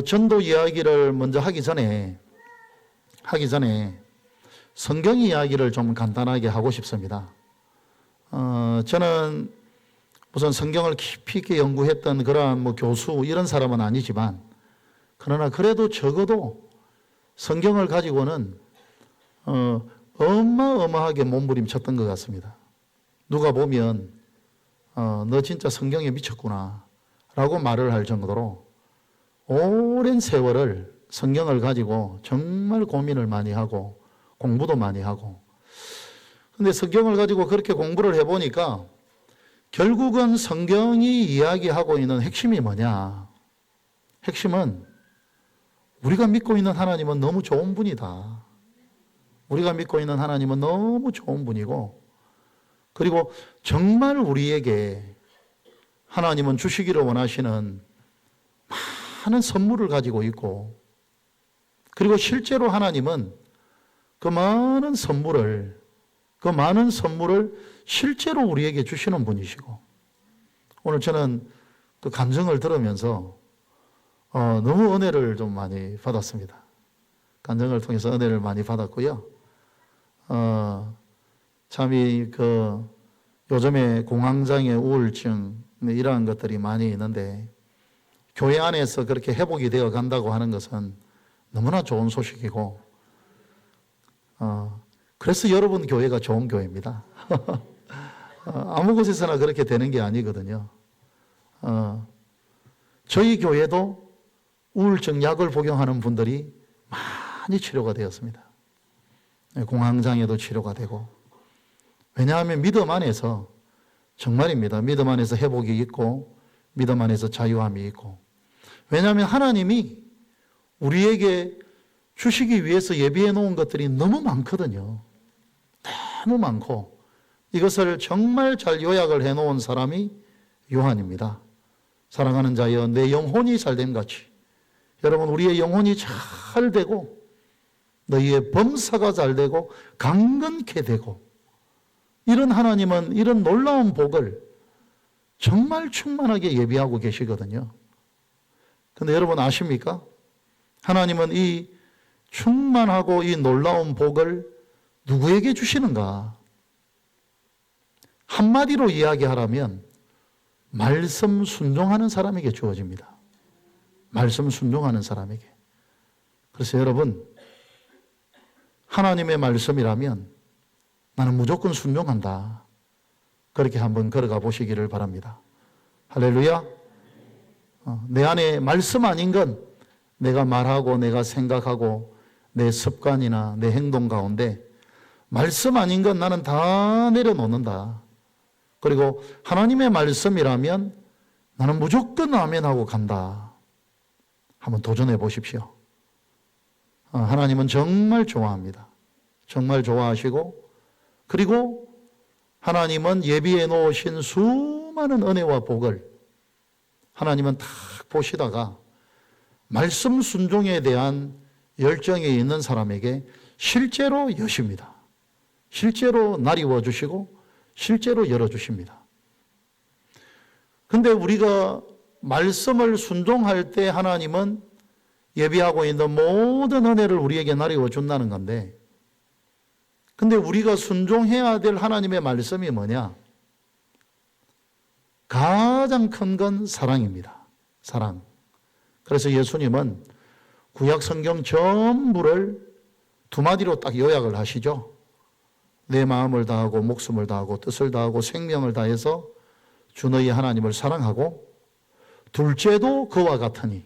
전도 이야기를 먼저 하기 전에 성경 이야기를 좀 간단하게 하고 싶습니다. 저는 우선 성경을 깊이 있게 연구했던 그러한 교수 이런 사람은 아니지만, 그러나 그래도 적어도 성경을 가지고는 어마어마하게 몸부림쳤던 것 같습니다. 누가 보면 너 진짜 성경에 미쳤구나 라고 말을 할 정도로 오랜 세월을 성경을 가지고 정말 고민을 많이 하고 공부도 많이 하고, 근데 성경을 가지고 그렇게 공부를 해보니까 결국은 성경이 이야기하고 있는 핵심이 뭐냐? 핵심은 우리가 믿고 있는 하나님은 너무 좋은 분이다. 우리가 믿고 있는 하나님은 너무 좋은 분이고, 그리고 정말 우리에게 하나님은 주시기를 원하시는 많은 선물을 가지고 있고, 그리고 실제로 하나님은 그 많은 선물을 실제로 우리에게 주시는 분이시고, 오늘 저는 그 감정을 들으면서 너무 은혜를 좀 많이 받았습니다. 감정을 통해서 은혜를 많이 받았고요. 참이 요즘에 공황장애, 우울증 이러한 것들이 많이 있는데, 교회 안에서 그렇게 회복이 되어 간다고 하는 것은 너무나 좋은 소식이고, 그래서 여러분 교회가 좋은 교회입니다. 아무 곳에서나 그렇게 되는 게 아니거든요. 저희 교회도 우울증 약을 복용하는 분들이 많이 치료가 되었습니다. 공황장애도 치료가 되고, 왜냐하면 믿음 안에서, 정말입니다, 믿음 안에서 회복이 있고 믿음 안에서 자유함이 있고, 왜냐하면 하나님이 우리에게 주시기 위해서 예비해 놓은 것들이 너무 많거든요. 너무 많고, 이것을 정말 잘 요약을 해 놓은 사람이 요한입니다. 사랑하는 자여, 내 영혼이 잘됨 같이 여러분, 우리의 영혼이 잘 되고 너희의 범사가 잘 되고 강건케 되고, 이런 하나님은 이런 놀라운 복을 정말 충만하게 예비하고 계시거든요. 그런데 여러분 아십니까? 하나님은 이 충만하고 이 놀라운 복을 누구에게 주시는가? 한마디로 이야기하라면 말씀 순종하는 사람에게 주어집니다. 말씀 순종하는 사람에게. 그래서 여러분, 하나님의 말씀이라면 나는 무조건 순종한다, 그렇게 한번 걸어가 보시기를 바랍니다. 할렐루야. 내 안에 말씀 아닌 건 내가 말하고 내가 생각하고 내 습관이나 내 행동 가운데 말씀 아닌 건 나는 다 내려놓는다. 그리고 하나님의 말씀이라면 나는 무조건 아멘하고 간다. 한번 도전해 보십시오. 하나님은 정말 좋아합니다. 정말 좋아하시고, 그리고 하나님은 예비해 놓으신 수많은 은혜와 복을 하나님은 딱 보시다가 말씀 순종에 대한 열정에 있는 사람에게 실제로 여십니다. 실제로 나리워 주시고 실제로 열어주십니다. 그런데 우리가 말씀을 순종할 때 하나님은 예비하고 있는 모든 은혜를 우리에게 나리워 준다는 건데, 근데 우리가 순종해야 될 하나님의 말씀이 뭐냐? 가장 큰 건 사랑입니다. 사랑. 그래서 예수님은 구약 성경 전부를 두 마디로 딱 요약을 하시죠. 내 마음을 다하고 목숨을 다하고 뜻을 다하고 생명을 다해서 주 너희 하나님을 사랑하고 둘째도 그와 같으니.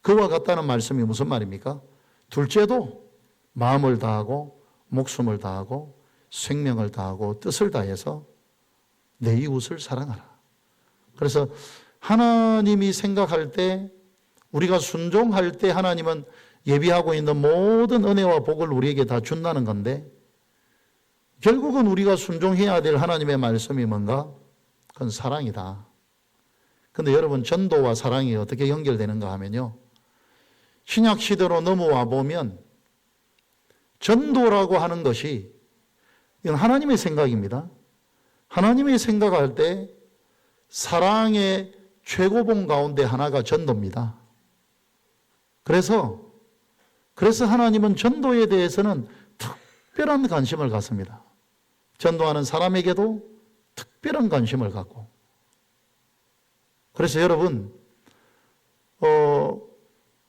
그와 같다는 말씀이 무슨 말입니까? 둘째도 마음을 다하고 목숨을 다하고 생명을 다하고 뜻을 다해서 내 이웃을 사랑하라. 그래서 하나님이 생각할 때, 우리가 순종할 때 하나님은 예비하고 있는 모든 은혜와 복을 우리에게 다 준다는 건데, 결국은 우리가 순종해야 될 하나님의 말씀이 뭔가? 그건 사랑이다. 그런데 여러분, 전도와 사랑이 어떻게 연결되는가 하면요, 신약 시대로 넘어와 보면 전도라고 하는 것이, 이건 하나님의 생각입니다. 하나님이 생각할 때 사랑의 최고봉 가운데 하나가 전도입니다. 그래서 하나님은 전도에 대해서는 특별한 관심을 갖습니다. 전도하는 사람에게도 특별한 관심을 갖고. 그래서 여러분,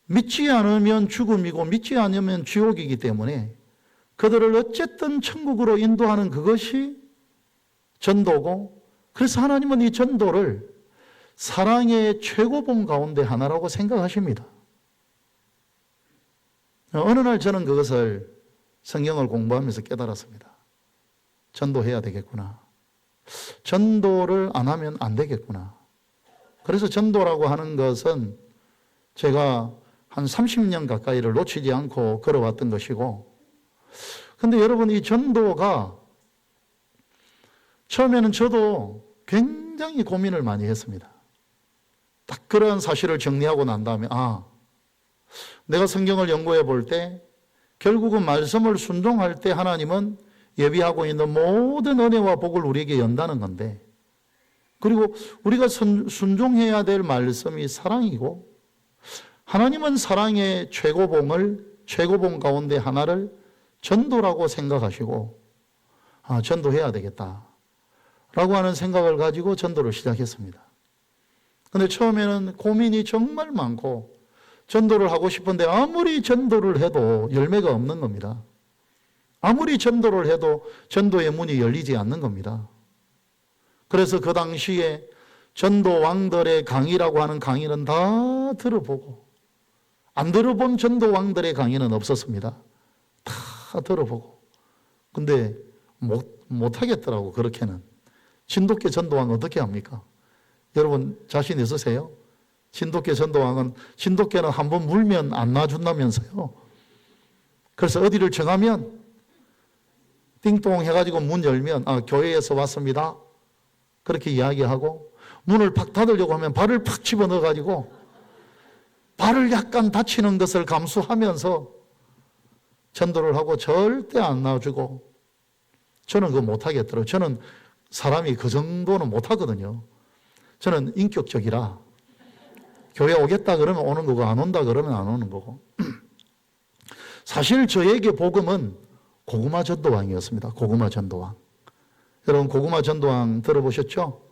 믿지 않으면 죽음이고 믿지 않으면 지옥이기 때문에 그들을 어쨌든 천국으로 인도하는 그것이 전도고, 그래서 하나님은 이 전도를 사랑의 최고봉 가운데 하나라고 생각하십니다. 어느 날 저는 그것을 성경을 공부하면서 깨달았습니다. 전도해야 되겠구나. 전도를 안 하면 안 되겠구나. 그래서 전도라고 하는 것은 제가 한 30년 가까이를 놓치지 않고 걸어왔던 것이고, 근데 여러분, 이 전도가 처음에는 저도 굉장히 고민을 많이 했습니다. 딱 그런 사실을 정리하고 난 다음에, 내가 성경을 연구해 볼 때 결국은 말씀을 순종할 때 하나님은 예비하고 있는 모든 은혜와 복을 우리에게 연다는 건데, 그리고 우리가 순종해야 될 말씀이 사랑이고, 하나님은 사랑의 최고봉 가운데 하나를 전도라고 생각하시고, 전도해야 되겠다 라고 하는 생각을 가지고 전도를 시작했습니다. 근데 처음에는 고민이 정말 많고, 전도를 하고 싶은데 아무리 전도를 해도 열매가 없는 겁니다. 아무리 전도를 해도 전도의 문이 열리지 않는 겁니다. 그래서 그 당시에 전도 왕들의 강의라고 하는 강의는 다 들어보고, 안 들어본 전도 왕들의 강의는 없었습니다. 다 들어보고. 근데 못 하겠더라고, 그렇게는. 진돗개 전도왕 어떻게 합니까? 여러분 자신 있으세요? 진돗개 전도왕은, 진돗개는 한번 물면 안 놔준다면서요. 그래서 어디를 정하면 띵동 해가지고 문 열면 교회에서 왔습니다 그렇게 이야기하고, 문을 팍 닫으려고 하면 발을 팍 집어넣어가지고 발을 약간 다치는 것을 감수하면서 전도를 하고 절대 안 놔주고, 저는 그거 못하겠더라고요. 저는 사람이 그 정도는 못하거든요. 저는 인격적이라 교회 오겠다 그러면 오는 거고, 안 온다 그러면 안 오는 거고. 사실 저에게 복음은 고구마 전도왕이었습니다. 고구마 전도왕. 여러분 고구마 전도왕 들어보셨죠?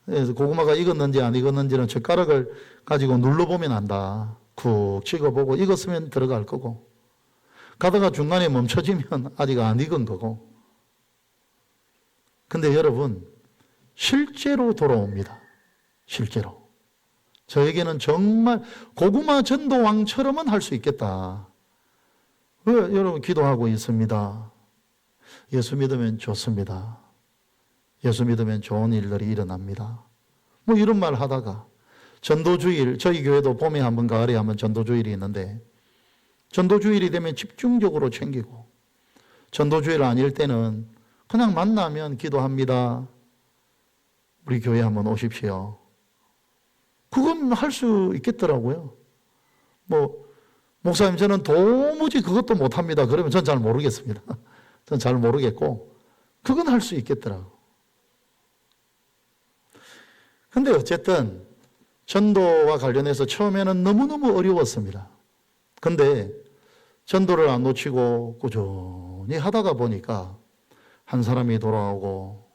그래서 고구마가 익었는지 안 익었는지는 젓가락을 가지고 눌러보면 안다. 쿡 찍어보고 익었으면 들어갈 거고, 가다가 중간에 멈춰지면 아직 안 익은 거고. 근데 여러분 실제로 돌아옵니다. 실제로. 저에게는 정말 고구마 전도왕처럼은 할 수 있겠다. 여러분 기도하고 있습니다. 예수 믿으면 좋습니다. 예수 믿으면 좋은 일들이 일어납니다. 뭐 이런 말 하다가 전도주일, 저희 교회도 봄에 한 번 가을에 한 번 전도주일이 있는데, 전도주일이 되면 집중적으로 챙기고, 전도주일 아닐 때는 그냥 만나면 기도합니다. 우리 교회 한번 오십시오. 그건 할 수 있겠더라고요. 목사님 저는 도무지 그것도 못합니다. 그러면 전 잘 모르겠습니다. 전 잘 모르겠고, 그건 할 수 있겠더라고요. 근데 어쨌든 전도와 관련해서 처음에는 너무너무 어려웠습니다. 근데 전도를 안 놓치고 꾸준히 하다가 보니까 한 사람이 돌아오고,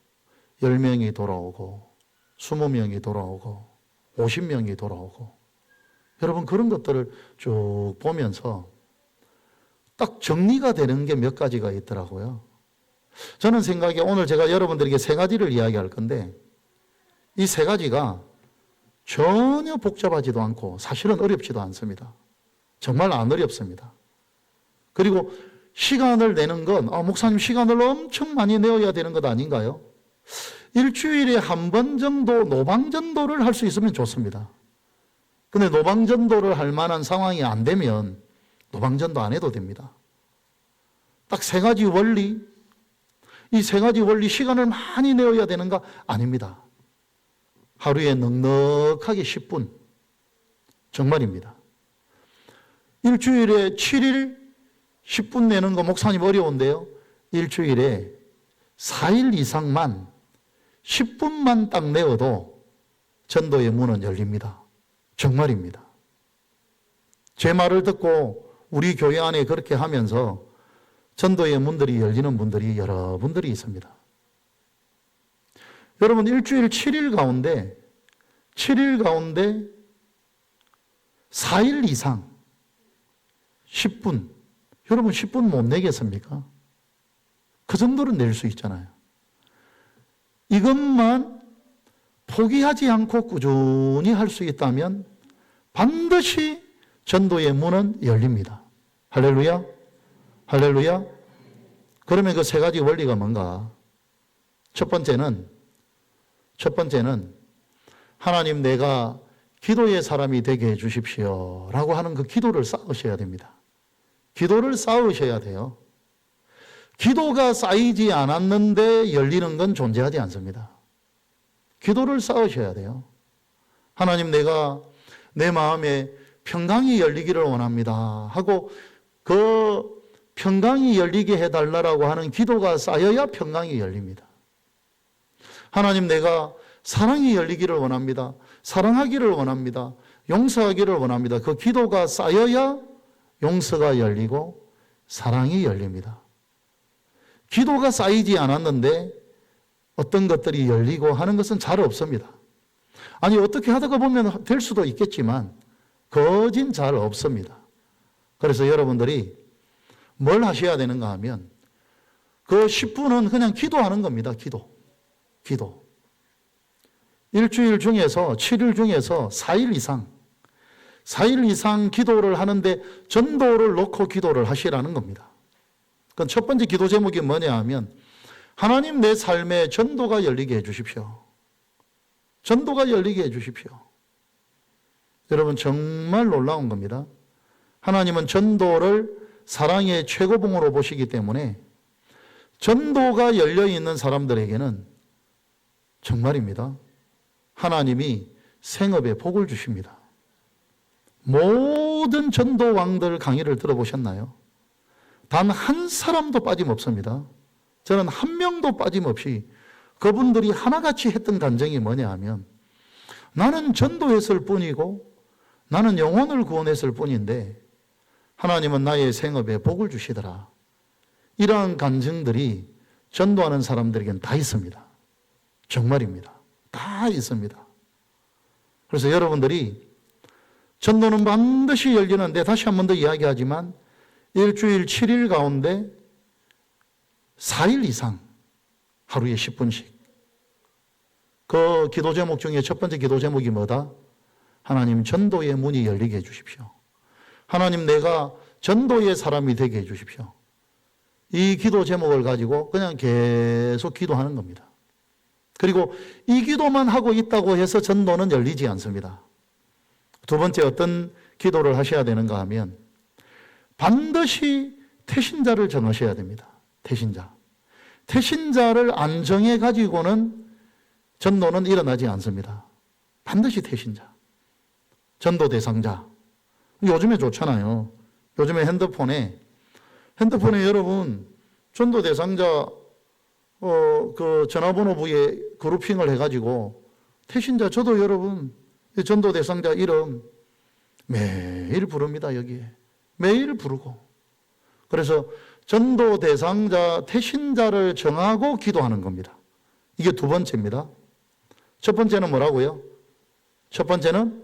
10명이 돌아오고, 20명이 돌아오고, 50명이 돌아오고, 여러분 그런 것들을 쭉 보면서 딱 정리가 되는 게 몇 가지가 있더라고요. 저는 생각에 오늘 제가 여러분들에게 3가지를 이야기할 건데, 이 3가지가 전혀 복잡하지도 않고 사실은 어렵지도 않습니다. 정말 안 어렵습니다. 그리고 시간을 내는 건, 목사님 시간을 엄청 많이 내어야 되는 것 아닌가요? 일주일에 한 번 정도 노방전도를 할 수 있으면 좋습니다. 근데 노방전도를 할 만한 상황이 안 되면 노방전도 안 해도 됩니다. 딱 3가지 원리, 이 3가지 원리 시간을 많이 내어야 되는가? 아닙니다. 하루에 넉넉하게 10분, 정말입니다. 일주일에 7일 10분 내는 거 목사님 어려운데요. 일주일에 4일 이상만 10분만 딱 내어도 전도의 문은 열립니다. 정말입니다. 제 말을 듣고 우리 교회 안에 그렇게 하면서 전도의 문들이 열리는 분들이 여러분들이 있습니다. 여러분 일주일 7일 가운데 4일 이상 10분, 여러분 10분 못 내겠습니까? 그 정도는 낼 수 있잖아요. 이것만 포기하지 않고 꾸준히 할 수 있다면 반드시 전도의 문은 열립니다. 할렐루야? 할렐루야? 그러면 그 세 가지 원리가 뭔가? 첫 번째는 하나님 내가 기도의 사람이 되게 해 주십시오 라고 하는 그 기도를 쌓으셔야 됩니다. 기도를 쌓으셔야 돼요. 기도가 쌓이지 않았는데 열리는 건 존재하지 않습니다. 기도를 쌓으셔야 돼요. 하나님 내가 내 마음에 평강이 열리기를 원합니다 하고 그 평강이 열리게 해달라고 하는 기도가 쌓여야 평강이 열립니다. 하나님 내가 사랑이 열리기를 원합니다. 사랑하기를 원합니다. 용서하기를 원합니다. 그 기도가 쌓여야 용서가 열리고 사랑이 열립니다. 기도가 쌓이지 않았는데 어떤 것들이 열리고 하는 것은 잘 없습니다. 아니 어떻게 하다가 보면 될 수도 있겠지만 거진 잘 없습니다. 그래서 여러분들이 뭘 하셔야 되는가 하면 그 10분은 그냥 기도하는 겁니다. 기도. 일주일 중에서 7일 중에서 4일 이상 기도를 하는데 전도를 놓고 기도를 하시라는 겁니다. 그건 첫 번째 기도 제목이 뭐냐 하면 하나님 내 삶에 전도가 열리게 해 주십시오. 전도가 열리게 해 주십시오. 여러분 정말 놀라운 겁니다. 하나님은 전도를 사랑의 최고봉으로 보시기 때문에 전도가 열려있는 사람들에게는 정말입니다. 하나님이 생업에 복을 주십니다. 모든 전도왕들 강의를 들어보셨나요? 단 한 사람도 빠짐없습니다. 저는 한 명도 빠짐없이 그분들이 하나같이 했던 간증이 뭐냐 하면 나는 전도했을 뿐이고 나는 영혼을 구원했을 뿐인데 하나님은 나의 생업에 복을 주시더라. 이러한 간증들이 전도하는 사람들에게는 다 있습니다. 정말입니다. 다 있습니다. 그래서 여러분들이 전도는 반드시 열리는데 다시 한 번 더 이야기하지만 일주일 7일 가운데 4일 이상 하루에 10분씩 그 기도 제목 중에 첫 번째 기도 제목이 뭐다? 하나님 전도의 문이 열리게 해 주십시오. 하나님 내가 전도의 사람이 되게 해 주십시오. 이 기도 제목을 가지고 그냥 계속 기도하는 겁니다. 그리고 이 기도만 하고 있다고 해서 전도는 열리지 않습니다. 두 번째 어떤 기도를 하셔야 되는가 하면 반드시 태신자를 정하셔야 됩니다. 태신자를 안 정해 가지고는 전도는 일어나지 않습니다. 반드시 태신자. 전도 대상자. 요즘에 좋잖아요. 요즘에 핸드폰에 여러분 전도 대상자 그 전화번호부에 그룹핑을 해가지고 태신자 저도 여러분 전도 대상자 이름 매일 부릅니다. 여기에 매일 부르고 그래서 전도 대상자 태신자를 정하고 기도하는 겁니다. 이게 두 번째입니다. 첫 번째는 뭐라고요? 첫 번째는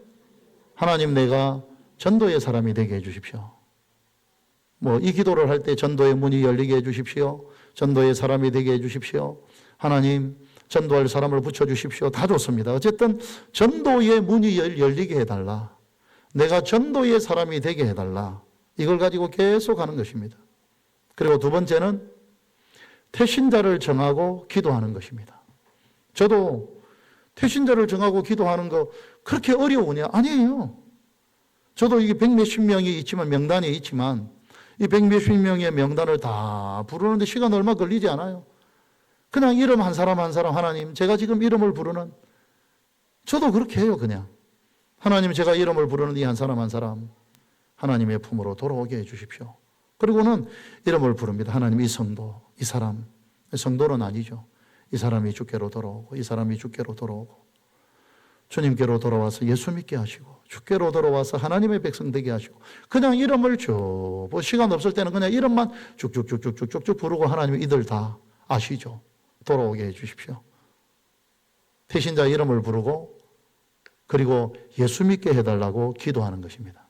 하나님 내가 전도의 사람이 되게 해 주십시오. 이 기도를 할 때 전도의 문이 열리게 해 주십시오. 전도의 사람이 되게 해 주십시오. 하나님 전도할 사람을 붙여주십시오. 다 좋습니다. 어쨌든 전도의 문이 열리게 해달라. 내가 전도의 사람이 되게 해달라. 이걸 가지고 계속 하는 것입니다. 그리고 두 번째는 태신자를 정하고 기도하는 것입니다. 저도 태신자를 정하고 기도하는 거 그렇게 어려우냐? 아니에요. 저도 이게 100몇십 명이 있지만 명단이 있지만 이 100몇십 명의 명단을 다 부르는데 시간 얼마 걸리지 않아요. 그냥 이름 한 사람 한 사람 하나님 제가 지금 이름을 부르는 저도 그렇게 해요. 그냥 하나님 제가 이름을 부르는 이 한 사람 한 사람 하나님의 품으로 돌아오게 해 주십시오. 그리고는 이름을 부릅니다. 하나님 이 성도 이 사람 성도는 아니죠. 이 사람이 주께로 돌아오고 이 사람이 주께로 돌아오고 주님께로 돌아와서 예수 믿게 하시고 주께로 돌아와서 하나님의 백성 되게 하시고 그냥 이름을 뭐 시간 없을 때는 그냥 이름만 쭉쭉쭉쭉쭉쭉 부르고 하나님이 이들 다 아시죠. 돌아오게 해 주십시오. 태신자 이름을 부르고 그리고 예수 믿게 해달라고 기도하는 것입니다.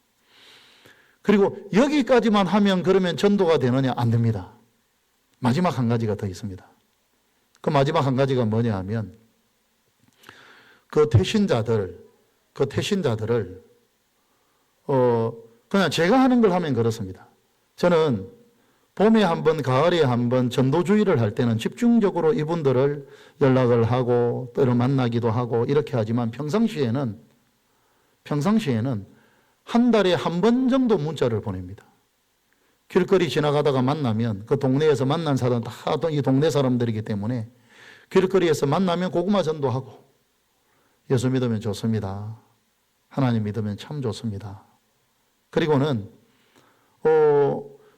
그리고 여기까지만 하면 그러면 전도가 되느냐? 안 됩니다. 마지막 한 가지가 더 있습니다. 그 마지막 한 가지가 뭐냐 하면 그 태신자들을 그냥 제가 하는 걸 하면 그렇습니다. 저는 봄에 한 번, 가을에 한 번 전도주의를 할 때는 집중적으로 이분들을 연락을 하고 때로 만나기도 하고 이렇게 하지만 평상시에는 한 달에 한 번 정도 문자를 보냅니다. 길거리 지나가다가 만나면 그 동네에서 만난 사람 다 이 동네 사람들이기 때문에 길거리에서 만나면 고구마 전도하고 예수 믿으면 좋습니다. 하나님 믿으면 참 좋습니다. 그리고는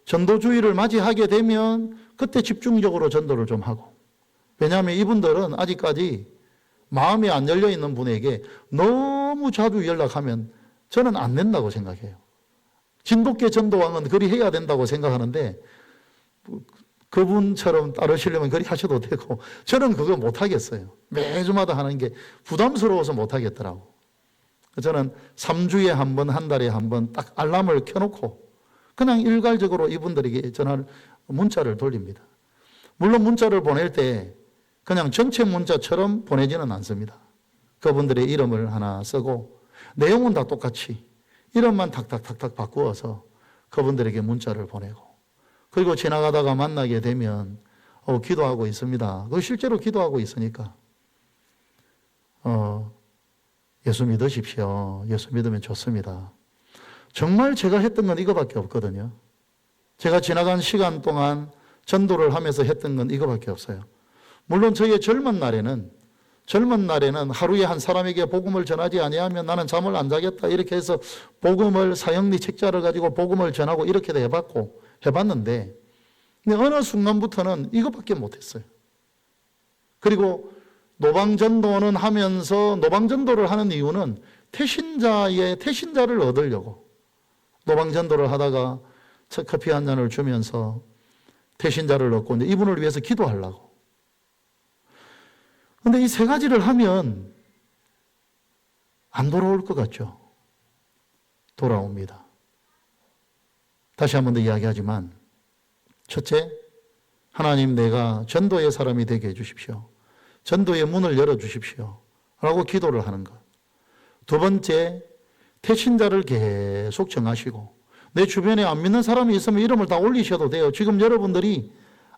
전도주의를 맞이하게 되면 그때 집중적으로 전도를 좀 하고 왜냐하면 이분들은 아직까지 마음이 안 열려 있는 분에게 너무 자주 연락하면 저는 안 된다고 생각해요. 진돗개 전도왕은 그리 해야 된다고 생각하는데 그분처럼 따르시려면 그리 하셔도 되고 저는 그거 못 하겠어요. 매주마다 하는 게 부담스러워서 못 하겠더라고. 저는 3주에 한 번, 한 달에 한 번 딱 알람을 켜놓고 그냥 일괄적으로 이분들에게 문자를 돌립니다. 물론 문자를 보낼 때 그냥 전체 문자처럼 보내지는 않습니다. 그분들의 이름을 하나 쓰고 내용은 다 똑같이 이름만 탁탁탁탁 바꾸어서 그분들에게 문자를 보내고 그리고 지나가다가 만나게 되면 기도하고 있습니다. 그 실제로 기도하고 있으니까 예수 믿으십시오. 예수 믿으면 좋습니다. 정말 제가 했던 건 이거밖에 없거든요. 제가 지나간 시간 동안 전도를 하면서 했던 건 이거밖에 없어요. 물론 저의 젊은 날에는 하루에 한 사람에게 복음을 전하지 아니하면 나는 잠을 안 자겠다 이렇게 해서 복음을 사형리 책자를 가지고 복음을 전하고 이렇게도 해봤는데 근데 어느 순간부터는 이것밖에 못했어요. 그리고 노방전도는 하면서 노방전도를 하는 이유는 태신자를 얻으려고 노방전도를 하다가 커피 한 잔을 주면서 태신자를 얻고 이제 이분을 위해서 기도하려고. 그런데 이 세 가지를 하면 안 돌아올 것 같죠? 돌아옵니다. 다시 한 번 더 이야기하지만 첫째, 하나님 내가 전도의 사람이 되게 해주십시오. 전도의 문을 열어주십시오. 라고 기도를 하는 것. 두 번째, 태신자를 계속 정하시고 내 주변에 안 믿는 사람이 있으면 이름을 다 올리셔도 돼요. 지금 여러분들이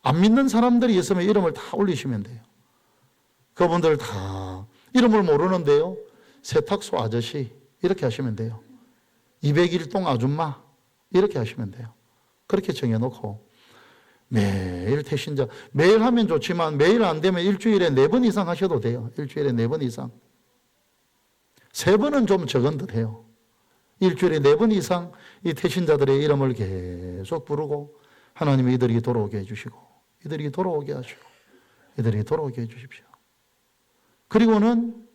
안 믿는 사람들이 있으면 이름을 다 올리시면 돼요. 그분들 다 이름을 모르는데요. 세탁소 아저씨 이렇게 하시면 돼요. 201동 아줌마 이렇게 하시면 돼요. 그렇게 정해놓고 매일 태신자 매일 하면 좋지만 매일 안 되면 일주일에 4번 이상 하셔도 돼요. 일주일에 4번 이상. 3번은 좀 적은 듯해요. 일주일에 4번 이상 이 태신자들의 이름을 계속 부르고 하나님이 이들이 돌아오게 해주시고 이들이 돌아오게 하시고 이들이 돌아오게 해주십시오. 그리고는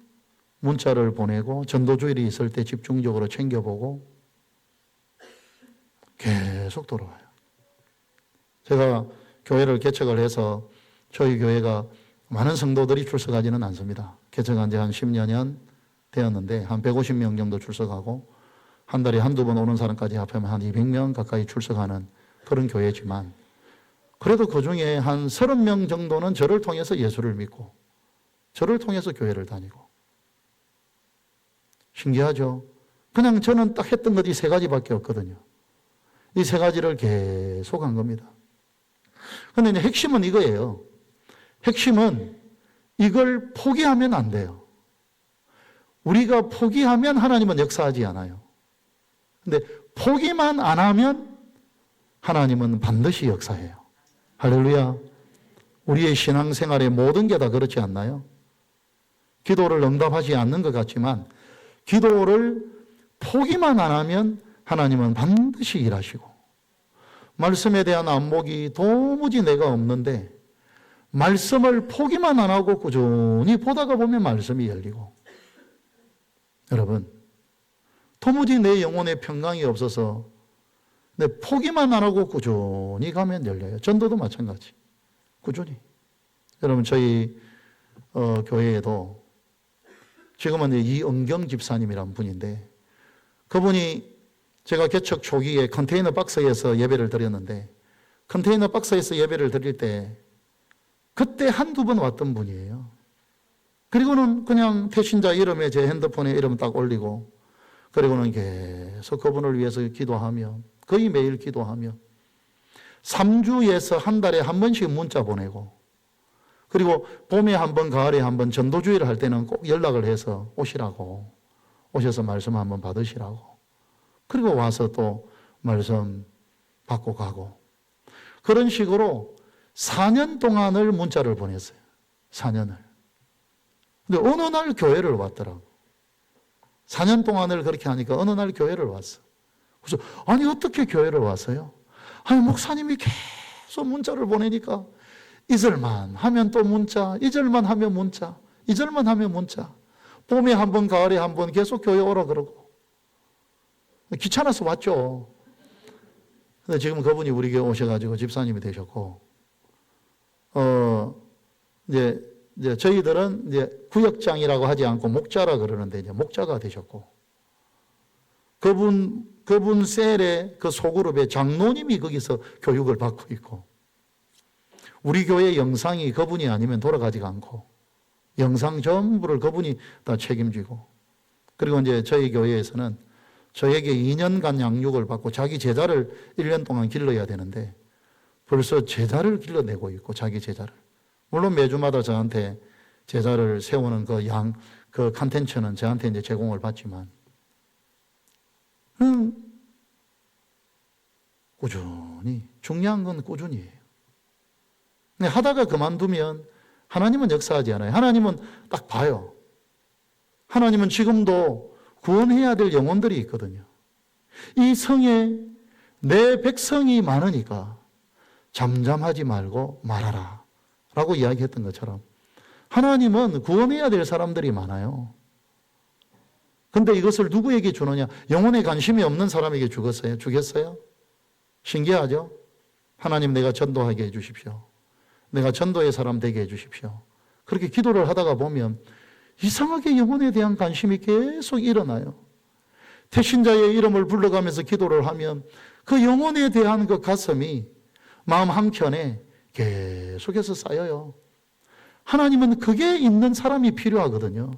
문자를 보내고 전도주일이 있을 때 집중적으로 챙겨보고 계속 돌아와요. 제가 교회를 개척을 해서 저희 교회가 많은 성도들이 출석하지는 않습니다. 개척한 지 한 10년 되었는데 한 150명 정도 출석하고 한 달에 한두 번 오는 사람까지 합하면 한 200명 가까이 출석하는 그런 교회지만 그래도 그 중에 한 30명 정도는 저를 통해서 예수를 믿고 저를 통해서 교회를 다니고 신기하죠? 그냥 저는 딱 했던 것이 3가지밖에 없거든요. 이 3가지를 계속 한 겁니다. 그런데 이제 핵심은 이거예요. 핵심은 이걸 포기하면 안 돼요. 우리가 포기하면 하나님은 역사하지 않아요. 근데 포기만 안 하면 하나님은 반드시 역사해요. 할렐루야. 우리의 신앙생활의 모든 게 다 그렇지 않나요? 기도를 응답하지 않는 것 같지만 기도를 포기만 안 하면 하나님은 반드시 일하시고 말씀에 대한 안목이 도무지 내가 없는데 말씀을 포기만 안 하고 꾸준히 보다가 보면 말씀이 열리고 여러분, 도무지 내 영혼에 평강이 없어서 내 포기만 안 하고 꾸준히 가면 열려요. 전도도 마찬가지. 꾸준히. 여러분, 저희 교회에도 지금은 이은경 집사님이라는 분인데, 그분이 제가 개척 초기에 컨테이너 박스에서 예배를 드렸는데, 컨테이너 박스에서 예배를 드릴 때 그때 한두 번 왔던 분이에요. 그리고는 그냥 태신자 이름에 제 핸드폰에 이름 딱 올리고, 그리고는 계속 그분을 위해서 기도하며, 거의 매일 기도하며, 3주에서 한 달에 한 번씩 문자 보내고, 그리고 봄에 한 번, 가을에 한 번 전도주의를 할 때는 꼭 연락을 해서 오시라고, 오셔서 말씀 한번 받으시라고, 그리고 와서 또 말씀 받고 가고, 그런 식으로 4년 동안을 문자를 보냈어요. 4년을. 근데 어느 날 교회를 왔더라고. 4년 동안을 그렇게 하니까 어느 날 교회를 왔어. 그래서 아니 어떻게 교회를 왔어요? 아니 목사님이 계속 문자를 보내니까 이절만 하면 또 문자, 이절만 하면 문자, 이절만 하면 문자. 봄에 한 번, 가을에 한 번 계속 교회 오라 그러고. 귀찮아서 왔죠. 근데 지금 그분이 우리 교회 오셔가지고 집사님이 되셨고, 이제 저희들은 이제 구역장이라고 하지 않고 목자라 그러는데 이제 목자가 되셨고, 그분 셀의 그 소그룹의 장로님이 거기서 교육을 받고 있고, 우리 교회 영상이 그분이 아니면 돌아가지가 않고, 영상 전부를 그분이 다 책임지고, 그리고 이제 저희 교회에서는 저에게 2년간 양육을 받고 자기 제자를 1년 동안 길러야 되는데 벌써 제자를 길러내고 있고, 자기 제자를. 물론 매주마다 저한테 제자를 세우는 그 컨텐츠는 저한테 이제 제공을 받지만, 꾸준히, 중요한 건 꾸준히예요. 근데 하다가 그만두면 하나님은 역사하지 않아요. 하나님은 딱 봐요. 하나님은 지금도 구원해야 될 영혼들이 있거든요. 이 성에 내 백성이 많으니까 잠잠하지 말고 말하라 라고 이야기했던 것처럼 하나님은 구원해야 될 사람들이 많아요. 근데 이것을 누구에게 주느냐? 영혼에 관심이 없는 사람에게 주겠어요? 신기하죠? 하나님, 내가 전도하게 해주십시오. 내가 전도의 사람 되게 해주십시오. 그렇게 기도를 하다가 보면 이상하게 영혼에 대한 관심이 계속 일어나요. 태신자의 이름을 불러가면서 기도를 하면 그 영혼에 대한 그 가슴이 마음 한켠에 계속해서 쌓여요. 하나님은 그게 있는 사람이 필요하거든요.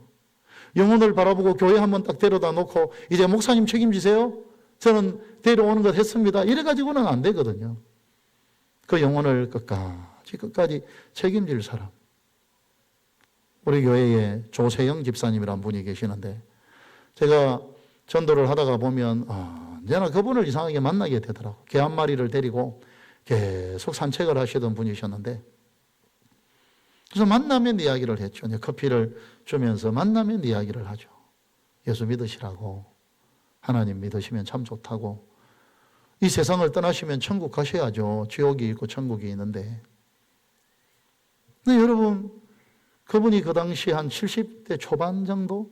영혼을 바라보고 교회 한번 딱 데려다 놓고 이제 목사님 책임지세요. 저는 데려오는 것 했습니다. 이래가지고는 안 되거든요. 그 영혼을 끝까지 책임질 사람. 우리 교회에 조세영 집사님이라는 분이 계시는데, 제가 전도를 하다가 보면 언제나 그분을 이상하게 만나게 되더라고요. 개 한 마리를 데리고 계속 산책을 하시던 분이셨는데, 그래서 만나면 이야기를 했죠. 커피를 주면서 만나면 이야기를 하죠. 예수 믿으시라고, 하나님 믿으시면 참 좋다고, 이 세상을 떠나시면 천국 가셔야죠. 지옥이 있고 천국이 있는데. 근데 여러분, 그분이 그 당시 한 70대 초반 정도?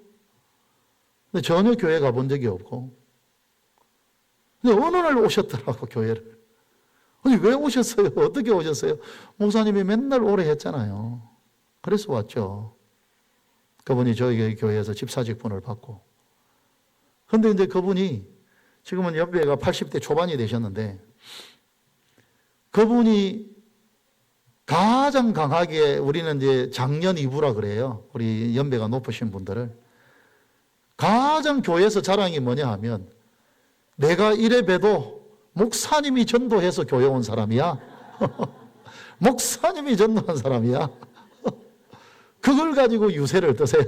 근데 전혀 교회 가본 적이 없고, 근데 어느 날 오셨더라고, 교회를. 아니, 왜 오셨어요? 어떻게 오셨어요? 목사님이 맨날 오래 했잖아요. 그래서 왔죠. 그분이 저희 교회에서 집사직분을 받고. 근데 이제 그분이 지금은 연배가 80대 초반이 되셨는데, 그분이 가장 강하게, 우리는 이제 장년 이부라 그래요. 우리 연배가 높으신 분들을. 가장 교회에서 자랑이 뭐냐 하면, 내가 이래 봬도 목사님이 전도해서 교회 온 사람이야. 목사님이 전도한 사람이야. 그걸 가지고 유세를 뜨세요.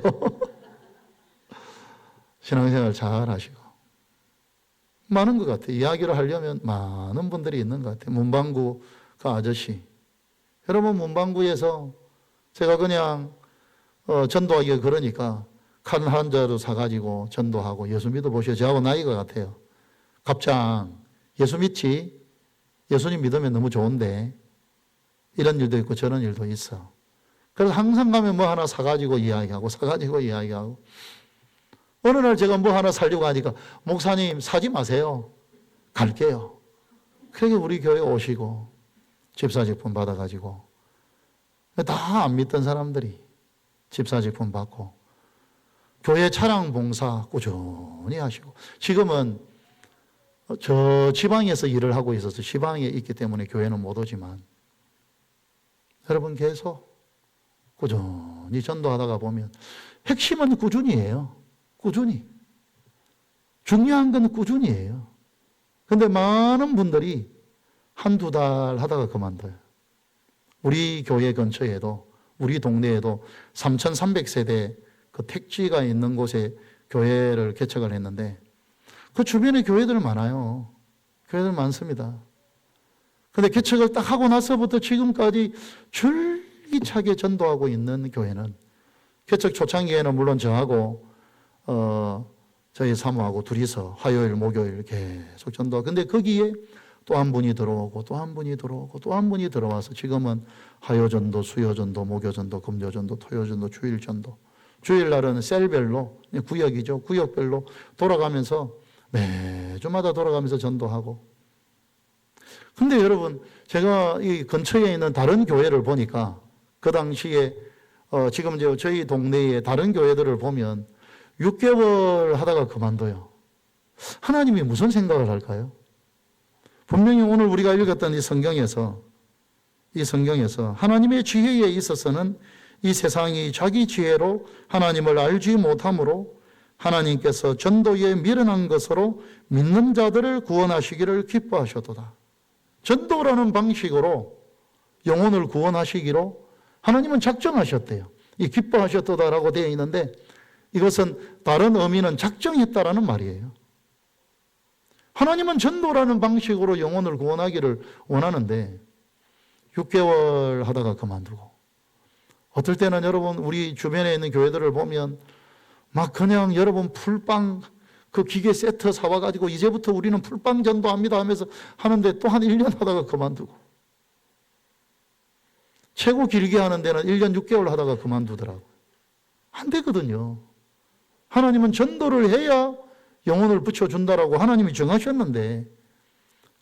신앙생활 잘 하시고. 많은 것 같아요. 이야기를 하려면 많은 분들이 있는 것 같아요. 문방구 그 아저씨. 여러분, 문방구에서 제가 그냥 전도하기가 그러니까 칼 한 자루 사가지고 전도하고 예수 믿어보셔. 저하고 나이가 같아요. 갑장, 예수 믿지? 예수님 믿으면 너무 좋은데. 이런 일도 있고 저런 일도 있어. 그래서 항상 가면 뭐 하나 사가지고 이야기하고 사가지고 이야기하고. 어느 날 제가 뭐 하나 살려고 하니까 목사님 사지 마세요. 갈게요. 그렇게 우리 교회 오시고 집사직분 받아가지고 다 안 믿던 사람들이 집사직분 받고 교회 차량 봉사 꾸준히 하시고 지금은 저 지방에서 일을 하고 있어서 지방에 있기 때문에 교회는 못 오지만 여러분 계속 꾸준히 전도하다가 보면 핵심은 꾸준히예요. 꾸준히. 중요한 건 꾸준히예요. 그런데 많은 분들이 한두 달 하다가 그만둬요. 우리 교회 근처에도 우리 동네에도 3,300세대 그 택지가 있는 곳에 교회를 개척을 했는데 그 주변에 교회들 많아요. 교회들 많습니다. 그런데 개척을 딱 하고 나서부터 지금까지 줄기차게 전도하고 있는 교회는 개척 초창기에는 물론 저하고 저희 사모하고 둘이서 화요일, 목요일 계속 전도하고 근데 거기에 또 한 분이 들어오고 또 한 분이 들어오고 또 한 분이 들어와서 지금은 화요전도, 수요전도, 목요전도, 금요전도, 토요전도, 주일전도 주일날은 셀별로 구역이죠. 구역별로 돌아가면서 매주마다 돌아가면서 전도하고 근데 여러분 제가 이 근처에 있는 다른 교회를 보니까 그 당시에 지금 이제 저희 동네의 다른 교회들을 보면 6개월 하다가 그만둬요. 하나님이 무슨 생각을 할까요? 분명히 오늘 우리가 읽었던 이 성경에서 하나님의 지혜에 있어서는 이 세상이 자기 지혜로 하나님을 알지 못함으로 하나님께서 전도에 미련한 것으로 믿는 자들을 구원하시기를 기뻐하셨도다. 전도라는 방식으로 영혼을 구원하시기로 하나님은 작정하셨대요. 이 기뻐하셨도다라고 되어 있는데 이것은 다른 의미는 작정했다라는 말이에요. 하나님은 전도라는 방식으로 영혼을 구원하기를 원하는데 6개월 하다가 그만두고 어떨 때는 여러분 우리 주변에 있는 교회들을 보면 막 그냥 여러분 풀빵 그 기계 세트 사와가지고 이제부터 우리는 풀빵 전도합니다 하면서 하는데 또 한 1년 하다가 그만두고 최고 길게 하는 데는 1년 6개월 하다가 그만두더라고요. 안 되거든요. 하나님은 전도를 해야 영혼을 붙여준다라고 하나님이 정하셨는데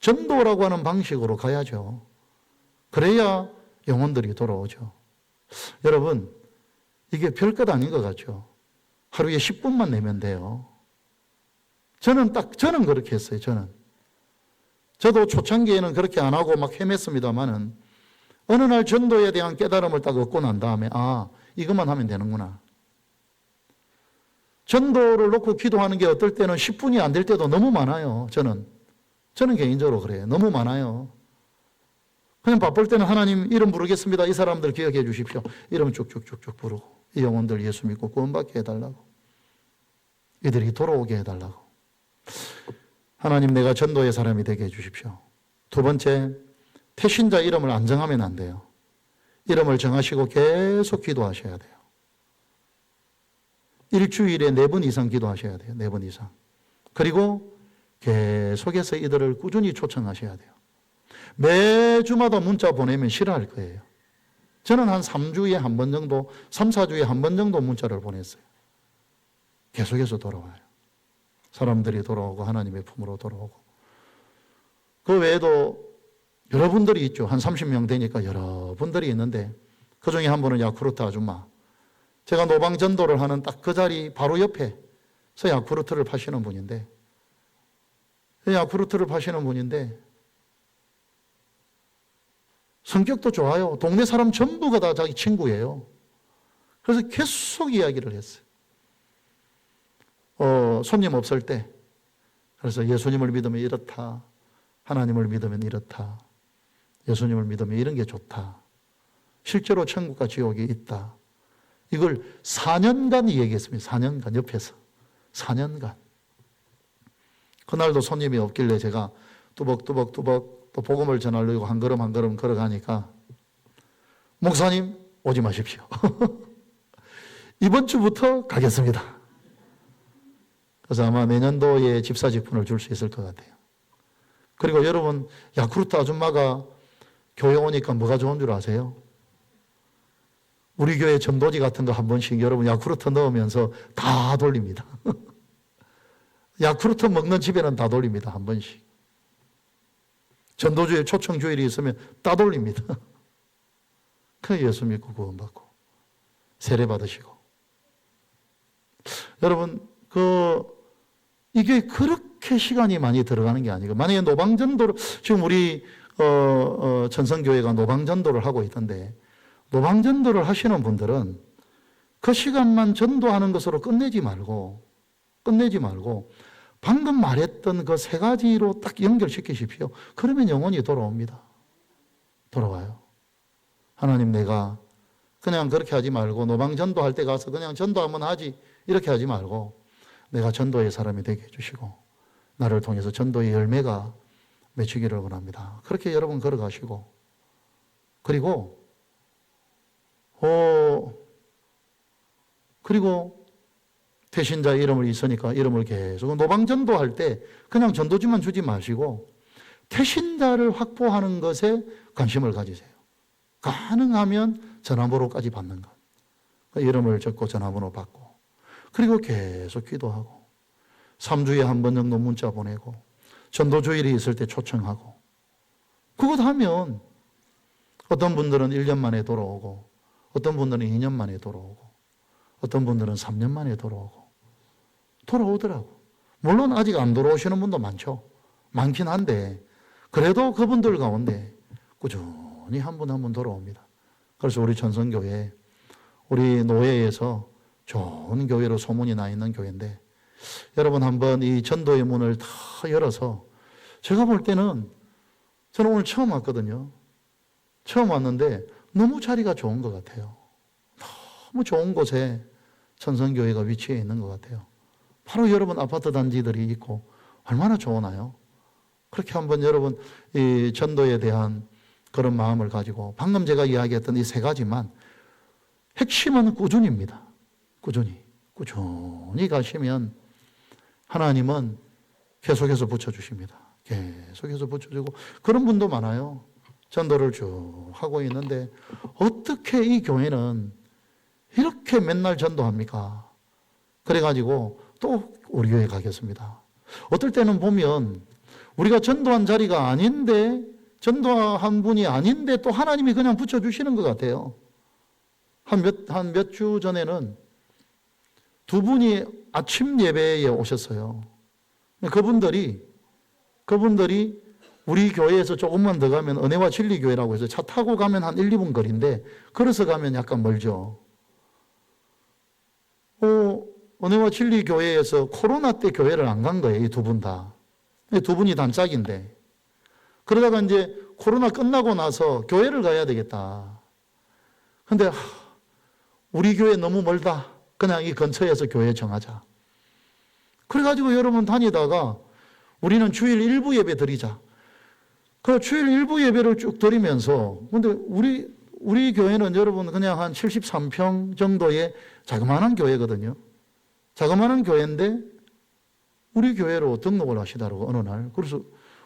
전도라고 하는 방식으로 가야죠. 그래야 영혼들이 돌아오죠. 여러분 이게 별것 아닌 것 같죠. 하루에 10분만 내면 돼요. 저는 그렇게 했어요. 저도 초창기에는 그렇게 안 하고 막 헤맸습니다만은 어느 날 전도에 대한 깨달음을 딱 얻고 난 다음에 이것만 하면 되는구나. 전도를 놓고 기도하는 게 어떨 때는 10분이 안 될 때도 너무 많아요. 저는 개인적으로 그래요. 너무 많아요. 그냥 바쁠 때는 하나님 이름 부르겠습니다. 이 사람들 기억해 주십시오. 이름 쭉쭉쭉쭉 부르고 이 영혼들 예수 믿고 구원받게 해달라고. 이들이 돌아오게 해달라고. 하나님 내가 전도의 사람이 되게 해주십시오. 두 번째, 태신자 이름을 안 정하면 안 돼요. 이름을 정하시고 계속 기도하셔야 돼요. 일주일에 4번 이상 기도하셔야 돼요. 4번 이상. 그리고 계속해서 이들을 꾸준히 초청하셔야 돼요. 매주마다 문자 보내면 싫어할 거예요. 저는 한 3주에 한 번 정도, 3, 4주에 한 번 정도 문자를 보냈어요. 계속해서 돌아와요. 사람들이 돌아오고 하나님의 품으로 돌아오고. 그 외에도 여러분들이 있죠. 한 30명 되니까 여러분들이 있는데 그 중에 한 분은 야쿠르트 아줌마. 제가 노방전도를 하는 딱 그 자리 바로 옆에서 야쿠르트를 파시는 분인데 성격도 좋아요. 동네 사람 전부가 다 자기 친구예요. 그래서 계속 이야기를 했어요. 손님 없을 때 그래서 예수님을 믿으면 이렇다. 하나님을 믿으면 이렇다. 예수님을 믿으면 이런 게 좋다. 실제로 천국과 지옥이 있다. 이걸 4년간 얘기했습니다. 4년간 옆에서. 4년간. 그날도 손님이 없길래 제가 뚜벅뚜벅 또 복음을 전하려고 한 걸음 한 걸음 걸어가니까 목사님 오지 마십시오. 이번 주부터 가겠습니다. 그래서 아마 내년도에 집사 직분을 줄 수 있을 것 같아요. 그리고 여러분 야쿠르트 아줌마가 교회 오니까 뭐가 좋은 줄 아세요? 우리 교회 전도지 같은 거 한 번씩 여러분 야쿠르트 넣으면서 다 돌립니다. 야쿠르트 먹는 집에는 다 돌립니다. 한 번씩. 전도주일, 초청주일이 있으면 다 돌립니다. 그 예수 믿고 구원받고 세례 받으시고. 여러분, 이게 그렇게 시간이 많이 들어가는 게 아니고, 만약에 노방전도를, 지금 우리, 천성교회가 노방전도를 하고 있던데, 노방전도를 하시는 분들은 그 시간만 전도하는 것으로 끝내지 말고, 방금 말했던 그 세 가지로 딱 연결시키십시오. 그러면 영혼이 돌아옵니다. 돌아와요. 하나님, 내가 그냥 그렇게 하지 말고 노방전도 할 때 가서 그냥 전도 한번 하지 이렇게 하지 말고 내가 전도의 사람이 되게 해주시고 나를 통해서 전도의 열매가 맺히기를 원합니다. 그렇게 여러분 걸어가시고, 그리고 태신자의 이름을 있으니까 이름을 계속 노방전도 할 때 그냥 전도지만 주지 마시고 태신자를 확보하는 것에 관심을 가지세요. 가능하면 전화번호까지 받는 것. 이름을 적고 전화번호 받고, 그리고 계속 기도하고 3주에 한 번 정도 문자 보내고 전도주일이 있을 때 초청하고, 그것 하면 어떤 분들은 1년 만에 돌아오고 어떤 분들은 2년 만에 돌아오고 어떤 분들은 3년 만에 돌아오더라고. 물론 아직 안 돌아오시는 분도 많긴 한데 그래도 그분들 가운데 꾸준히 한 분 한 분 돌아옵니다. 그래서 우리 천성교회, 우리 노예에서 좋은 교회로 소문이 나 있는 교회인데, 여러분 한번 이 전도의 문을 다 열어서, 제가 볼 때는 저는 오늘 처음 왔거든요. 처음 왔는데 너무 자리가 좋은 것 같아요. 너무 좋은 곳에 천성교회가 위치해 있는 것 같아요. 바로 여러분 아파트 단지들이 있고 얼마나 좋으나요? 그렇게 한번 여러분 이 전도에 대한 그런 마음을 가지고, 방금 제가 이야기했던 이 세 가지만, 핵심은 꾸준히입니다. 꾸준히 가시면 하나님은 계속해서 붙여주십니다. 계속해서 붙여주고, 그런 분도 많아요. 전도를 쭉 하고 있는데 어떻게 이 교회는 이렇게 맨날 전도합니까? 그래가지고 또 우리 교회 가겠습니다. 어떨 때는 보면 우리가 전도한 자리가 아닌데, 전도한 분이 아닌데 또 하나님이 그냥 붙여주시는 것 같아요. 한 몇 주 전에는 두 분이 아침 예배에 오셨어요. 그분들이 우리 교회에서 조금만 더 가면 은혜와 진리교회라고 해서 차 타고 가면 한 1, 2분 거리인데 걸어서 가면 약간 멀죠. 은혜와 진리교회에서 코로나 때 교회를 안 간 거예요. 이 두 분 다. 두 분이 단짝인데. 그러다가 이제 코로나 끝나고 나서 교회를 가야 되겠다. 근데 우리 교회 너무 멀다. 그냥 이 근처에서 교회 정하자. 그래가지고 여러분 다니다가 우리는 주일 일부 예배 드리자. 그 주일 일부 예배를 쭉 드리면서, 근데 우리 교회는 여러분 그냥 한 73평 정도의 자그마한 교회거든요. 자그마한 교회인데 우리 교회로 등록을 하시더라고, 어느 날. 그래서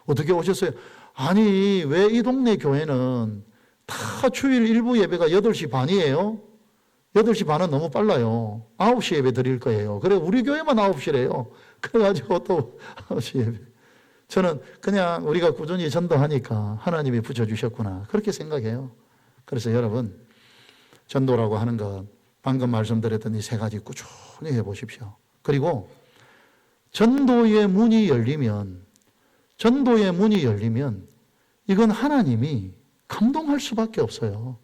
어떻게 오셨어요? 아니, 왜 이 동네 교회는 다 주일 일부 예배가 8시 반이에요? 8시 반은 너무 빨라요. 9시 예배 드릴 거예요. 그래, 우리 교회만 9시래요. 그래가지고 또 9시 예배. 저는 그냥 우리가 꾸준히 전도하니까 하나님이 붙여주셨구나, 그렇게 생각해요. 그래서 여러분, 전도라고 하는 것, 방금 말씀드렸던 이 세 가지 꾸준히 해보십시오. 그리고 전도의 문이 열리면 이건 하나님이 감동할 수밖에 없어요.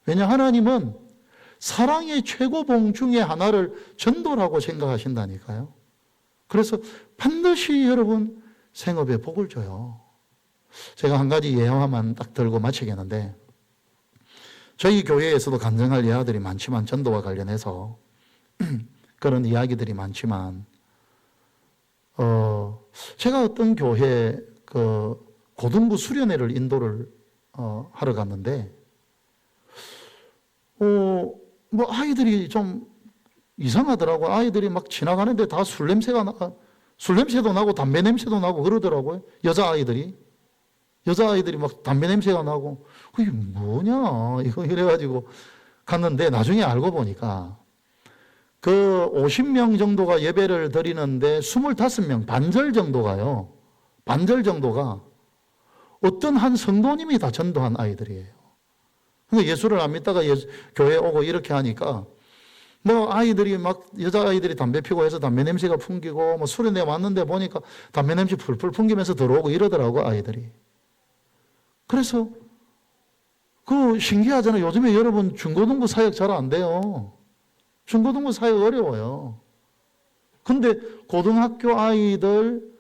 왜냐, 하나님은 사랑의 최고봉 중에 하나를 전도라고 생각하신다니까요. 그래서 반드시 여러분 생업에 복을 줘요. 제가 한 가지 예화만 딱 들고 마치겠는데, 저희 교회에서도 간증할 예화들이 많지만, 전도와 관련해서 그런 이야기들이 많지만, 제가 어떤 교회 고등부 수련회를 인도를 하러 갔는데, 뭐 아이들이 좀 이상하더라고요. 아이들이 막 지나가는데 다 술 냄새도 나고 담배 냄새도 나고 그러더라고요. 여자아이들이 막 담배 냄새가 나고, 그게 뭐냐 이거 이래가지고 갔는데, 나중에 알고 보니까 그 50명 정도가 예배를 드리는데 25명, 반절 정도가요. 반절 정도가 어떤 한 성도님이 다 전도한 아이들이에요. 그러니까 예수를 안 믿다가 교회 오고 이렇게 하니까 뭐 아이들이 막 여자아이들이 담배 피고 해서 담배 냄새가 풍기고 뭐 수련회 왔는데 보니까 담배 냄새 풀풀 풍기면서 들어오고 이러더라고 아이들이. 그래서 그 신기하잖아요. 요즘에 여러분 중고등부 사역 잘 안 돼요. 중고등부 사역 어려워요. 근데 고등학교 아이들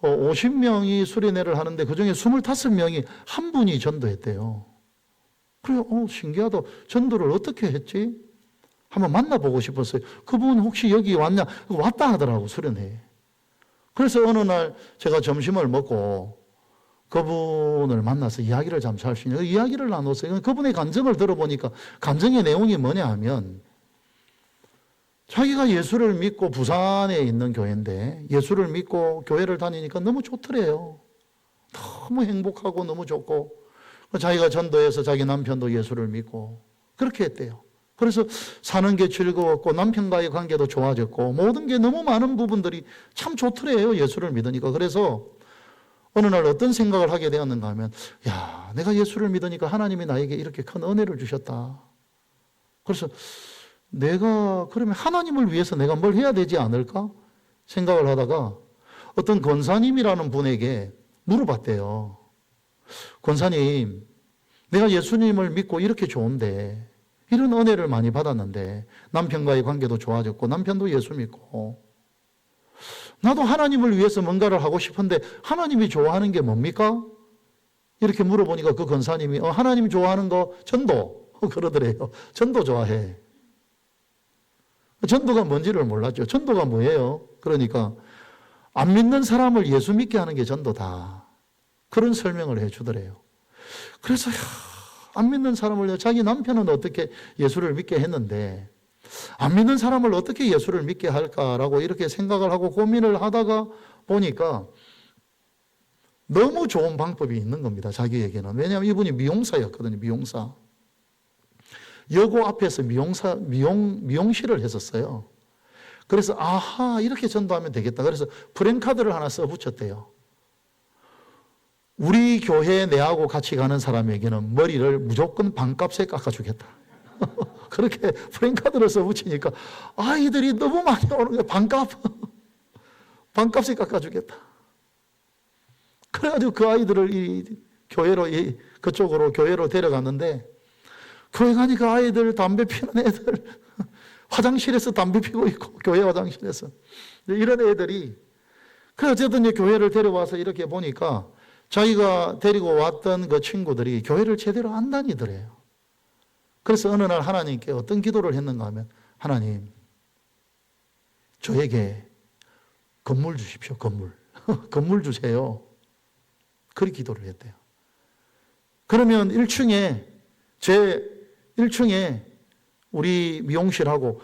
50명이 수련회를 하는데 그중에 25명이 한 분이 전도했대요. 그래요. 신기하다. 전도를 어떻게 했지? 한번 만나보고 싶었어요. 그분 혹시 여기 왔냐? 왔다 하더라고, 수련회에. 그래서 어느 날 제가 점심을 먹고 그분을 만나서 이야기를 잠시 할 수 있는 이야기를 나눴어요. 그분의 감정을 들어보니까 감정의 내용이 뭐냐 하면 자기가 예수를 믿고 부산에 있는 교회인데 예수를 믿고 교회를 다니니까 너무 좋더래요. 너무 행복하고 너무 좋고 자기가 전도해서 자기 남편도 예수를 믿고 그렇게 했대요. 그래서 사는 게 즐거웠고 남편과의 관계도 좋아졌고 모든 게 너무 많은 부분들이 참 좋더래요. 예수를 믿으니까. 그래서 어느 날 어떤 생각을 하게 되었는가 하면 야, 내가 예수를 믿으니까 하나님이 나에게 이렇게 큰 은혜를 주셨다. 그래서 내가 그러면 하나님을 위해서 내가 뭘 해야 되지 않을까 생각을 하다가 어떤 권사님이라는 분에게 물어봤대요. 권사님, 내가 예수님을 믿고 이렇게 좋은데 이런 은혜를 많이 받았는데 남편과의 관계도 좋아졌고 남편도 예수 믿고 나도 하나님을 위해서 뭔가를 하고 싶은데 하나님이 좋아하는 게 뭡니까? 이렇게 물어보니까 그 권사님이 하나님 좋아하는 거 전도 그러더래요. 전도 좋아해. 전도가 뭔지를 몰랐죠. 전도가 뭐예요? 그러니까 안 믿는 사람을 예수 믿게 하는 게 전도다. 그런 설명을 해 주더래요. 그래서 안 믿는 사람을 자기 남편은 어떻게 예수를 믿게 했는데 안 믿는 사람을 어떻게 예수를 믿게 할까라고 이렇게 생각을 하고 고민을 하다가 보니까 너무 좋은 방법이 있는 겁니다. 자기에게는. 왜냐하면 이분이 미용사였거든요. 미용사. 여고 앞에서 미용실을 했었어요. 그래서 아하 이렇게 전도하면 되겠다. 그래서 프랜카드를 하나 써붙였대요. 우리 교회에 내하고 같이 가는 사람에게는 머리를 무조건 반값에 깎아주겠다. 그렇게 프랜카드를 써붙이니까 아이들이 너무 많이 오는 거예요. 반값에 깎아주겠다. 그래가지고 그 아이들을 이 교회로 그쪽으로 교회로 데려갔는데 교회 가니까 아이들 담배 피는 애들 화장실에서 담배 피고 있고 교회 화장실에서 이런 애들이 그래 어쨌든 교회를 데려와서 이렇게 보니까 자기가 데리고 왔던 그 친구들이 교회를 제대로 안 다니더래요. 그래서 어느 날 하나님께 어떤 기도를 했는가 하면 하나님 저에게 건물 주십시오. 건물. 건물 주세요. 그렇게 기도를 했대요. 그러면 1층에 제 1층에 우리 미용실하고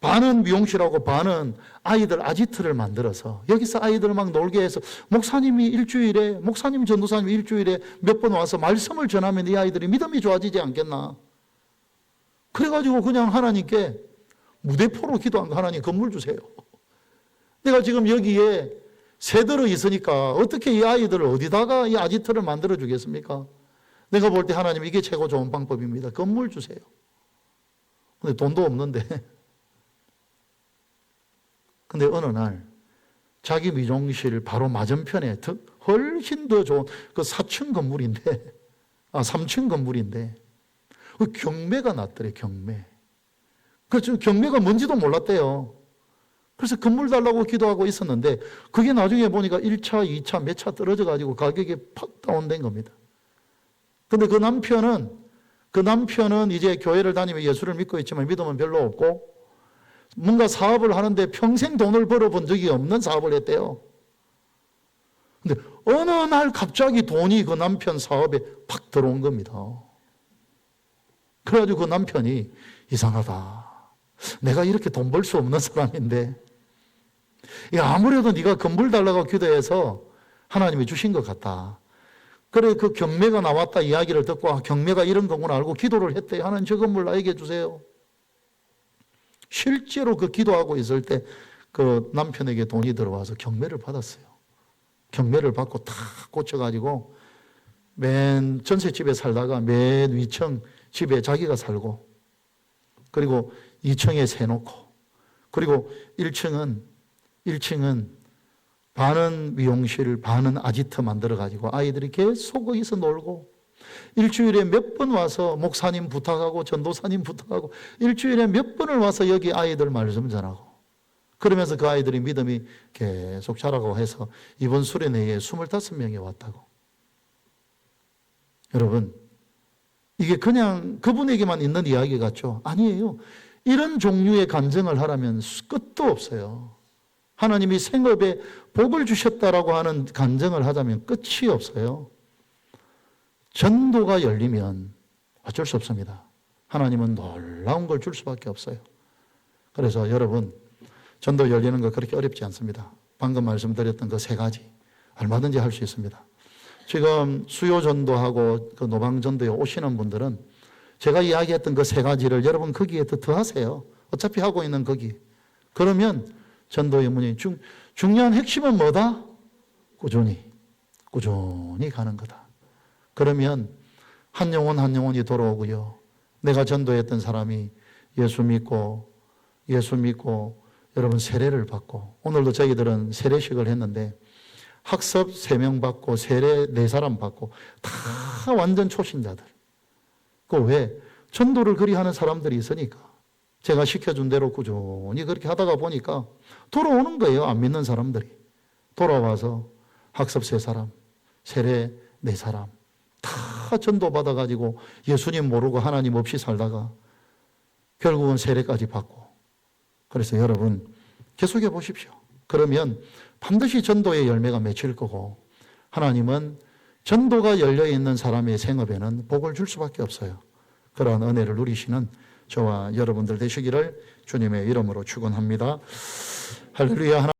반은 미용실하고 반은 아이들 아지트를 만들어서 여기서 아이들 막 놀게 해서 목사님 전도사님이 일주일에 몇 번 와서 말씀을 전하면 이 아이들이 믿음이 좋아지지 않겠나. 그래가지고 그냥 하나님께 무대포로 기도한 거 하나님 건물 주세요. 내가 지금 여기에 새들어 있으니까 어떻게 이 아이들을 어디다가 이 아지트를 만들어 주겠습니까? 내가 볼 때 하나님 이게 최고 좋은 방법입니다. 건물 주세요. 근데 돈도 없는데. 근데 어느 날 자기 미용실 바로 맞은편에 훨씬 더 좋은 그 4층 건물인데 3층 건물인데 그 경매가 났더래. 경매. 그래서 경매가 뭔지도 몰랐대요. 그래서 건물 달라고 기도하고 있었는데 그게 나중에 보니까 1차, 2차, 몇 차 떨어져 가지고 가격이 팍 다운된 겁니다. 근데 그 남편은 이제 교회를 다니며 예수를 믿고 있지만 믿음은 별로 없고 뭔가 사업을 하는데 평생 돈을 벌어본 적이 없는 사업을 했대요. 근데 어느 날 갑자기 돈이 그 남편 사업에 팍 들어온 겁니다. 그래가지고 그 남편이 이상하다. 내가 이렇게 돈 벌 수 없는 사람인데 아무래도 네가 건물 달라고 기도해서 하나님이 주신 것 같다. 그래 그 경매가 나왔다 이야기를 듣고 경매가 이런 거구나 알고 기도를 했대요. 하나님 저 건물 나에게 주세요. 실제로 그 기도하고 있을 때 그 남편에게 돈이 들어와서 경매를 받았어요. 경매를 받고 다 꽂혀가지고 맨 전셋집에 살다가 맨 위층 집에 자기가 살고, 그리고 2층에 세놓고, 그리고 1층은 반은 미용실, 반은 아지트 만들어가지고 아이들이 계속 거기서 놀고, 일주일에 몇 번 와서 목사님 부탁하고 전도사님 부탁하고 일주일에 몇 번을 와서 여기 아이들 말씀 전하고, 그러면서 그 아이들이 믿음이 계속 자라고 해서 이번 수련회에 25명이 왔다고. 여러분, 이게 그냥 그분에게만 있는 이야기 같죠? 아니에요. 이런 종류의 간증을 하라면 끝도 없어요. 하나님이 생업에 복을 주셨다라고 하는 간증을 하자면 끝이 없어요. 전도가 열리면 어쩔 수 없습니다. 하나님은 놀라운 걸 줄 수밖에 없어요. 그래서 여러분, 전도 열리는 거 그렇게 어렵지 않습니다. 방금 말씀드렸던 그 3가지 얼마든지 할 수 있습니다. 지금 수요 전도하고 그 노방 전도에 오시는 분들은 제가 이야기했던 그 3가지를 여러분 거기에 더하세요. 어차피 하고 있는 거기. 그러면 전도의 문이 중요한 핵심은 뭐다? 꾸준히 가는 거다. 그러면 한 영혼이 돌아오고요. 내가 전도했던 사람이 예수 믿고 여러분 세례를 받고, 오늘도 저희들은 세례식을 했는데 학습 3명 받고 세례 4사람 받고 다 완전 초신자들. 그 왜? 전도를 그리 하는 사람들이 있으니까. 제가 시켜준 대로 꾸준히 그렇게 하다가 보니까 돌아오는 거예요. 안 믿는 사람들이. 돌아와서 학습 3사람, 세례 4사람 다 전도 받아가지고 예수님 모르고 하나님 없이 살다가 결국은 세례까지 받고. 그래서 여러분 계속해 보십시오. 그러면 반드시 전도의 열매가 맺힐 거고, 하나님은 전도가 열려있는 사람의 생업에는 복을 줄 수밖에 없어요. 그러한 은혜를 누리시는 저와 여러분들 되시기를 주님의 이름으로 축원합니다. 할렐루야.